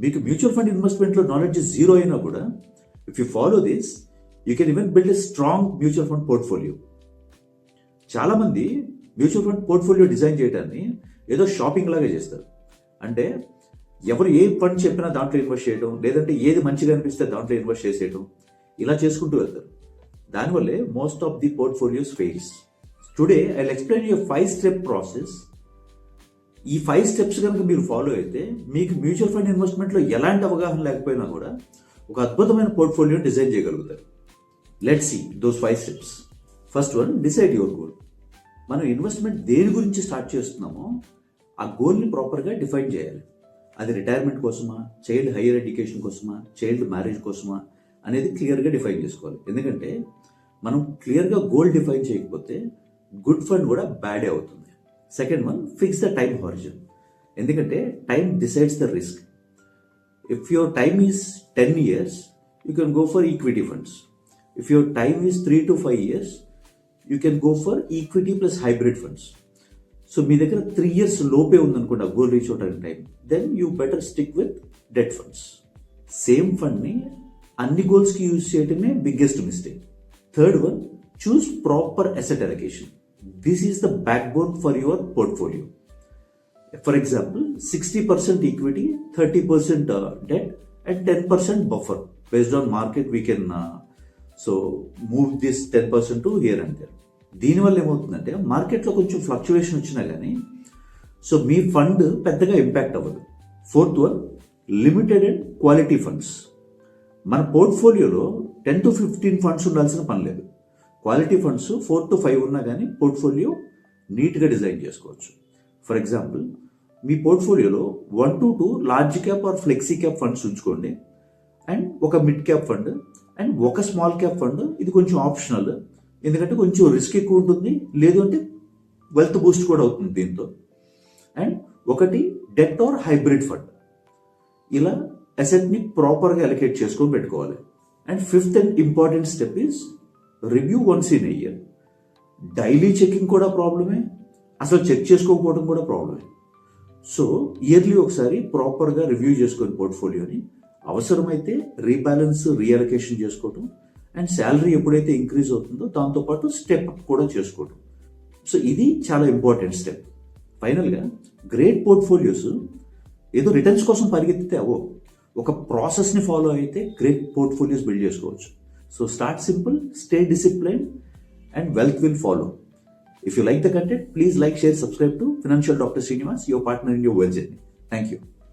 మీకు mutual fund ఇన్వెస్ట్మెంట్లో knowledge zero అయినా కూడా if you follow this you can even build a strong mutual fund portfolio. చాలామంది mutual fund portfolio design చేయడాన్ని ఏదో shopping లాగా చేస్తారు. అంటే ఎవరు ఏ ఫండ్ చెప్పినా దాంట్లో ఇన్వెస్ట్ చేయడం, లేదంటే ఏది మంచిగా అనిపిస్తే దాంట్లో ఇన్వెస్ట్ చేసేయడం, ఇలా చేసుకుంటూ వెళ్తారు. దానివల్లే most of the portfolios fails. Today I will explain your 5 step process. ఈ 5 స్టెప్స్ కనుక మీరు ఫాలో అయితే మీకు మ్యూచువల్ ఫండ్ ఇన్వెస్ట్మెంట్లో ఎలాంటి అవగాహన లేకపోయినా కూడా ఒక అద్భుతమైన పోర్ట్ఫోలియో డిజైన్ చేయగలుగుతారు. Let's see those 5 steps. First one, decide your goal. మనం ఇన్వెస్ట్మెంట్ దేని గురించి స్టార్ట్ చేస్తున్నామో ఆ గోల్ని ప్రాపర్గా డిఫైన్ చేయాలి. అది రిటైర్మెంట్ కోసమా, చైల్డ్ హైయర్ ఎడ్యుకేషన్ కోసమా, చైల్డ్ మ్యారేజ్ కోసమా అనేది క్లియర్గా డిఫైన్ చేసుకోవాలి. ఎందుకంటే మనం క్లియర్గా గోల్ డిఫైన్ చేయకపోతే గుడ్ ఫండ్ కూడా బ్యాడే అవుతుంది. Second one, fix the time horizon. ఎందుకంటే time decides the risk. If your time is 10 years, you can go for equity funds. If your time is 3 to 5 years, you can go for equity plus hybrid funds. So మీ దగ్గర 3 years లోపే ఉందనుకోండి ఆ goal reach అవడానికి time, then you better stick with debt funds. Same ఫండ్ని అన్ని గోల్స్కి use చేయటమే biggest mistake. Third one, choose proper asset allocation. This is the backbone for your portfolio. For example 60% equity, 30% debt and 10% buffer. Based on market we can move this 10% to here and there. దీనివల్ల ఏమవుతుందంటే మార్కెట్లో కొంచెం fluctuation వచ్చినా కానీ మీ fund పెద్దగా impact అవ్వదు. Fourth one, limited and quality funds. మన పోర్ట్ఫోలియోలో 10 to 15 funds ఉండాల్సిన పని లేదు. క్వాలిటీ ఫండ్స్ 4 to 5 ఉన్నా కానీ పోర్ట్ఫోలియో నీట్గా డిజైన్ చేసుకోవచ్చు. ఫర్ ఎగ్జాంపుల్ మీ పోర్ట్ఫోలియోలో 1 to 2 large cap or flexi cap funds ఉంచుకోండి, అండ్ ఒక మిడ్ క్యాప్ ఫండ్ అండ్ ఒక స్మాల్ క్యాప్ ఫండ్. ఇది కొంచెం ఆప్షనల్, ఎందుకంటే కొంచెం రిస్క్ ఎక్కువ ఉంటుంది, లేదు అంటే వెల్త్ బూస్ట్ కూడా అవుతుంది దీంతో. అండ్ ఒకటి డెట్ ఆర్ హైబ్రిడ్ ఫండ్. ఇలా అసెట్ని ప్రాపర్గా అలొకేట్ చేసుకొని పెట్టుకోవాలి. And fifth and important step is review once in a year. Daily checking కూడా ప్రాబ్లమే, అసలు చెక్ చేసుకోకపోవడం కూడా ప్రాబ్లమే. సో ఇయర్లీ ఒకసారి ప్రాపర్గా రివ్యూ చేసుకొని పోర్ట్ఫోలియోని అవసరమైతే రీబ్యాలెన్స్, రీఅలొకేషన్ చేసుకోవటం, అండ్ శాలరీ ఎప్పుడైతే ఇంక్రీజ్ అవుతుందో దాంతోపాటు స్టెప్ కూడా చేసుకోవటం. సో ఇది చాలా ఇంపార్టెంట్ స్టెప్. ఫైనల్గా గ్రేట్ పోర్ట్ఫోలియోస్ ఏదో రిటర్న్స్ కోసం పరిగెత్తితే అవో, ఒక ప్రాసెస్ని ఫాలో అయితే గ్రేట్ పోర్ట్ఫోలియోస్ బిల్డ్ చేసుకోవచ్చు. So start simple, stay discipline, and wealth will follow. If you like the content, please like, share, subscribe to Financial Dr. Srinivas, your partner in your wealth journey. Thank you.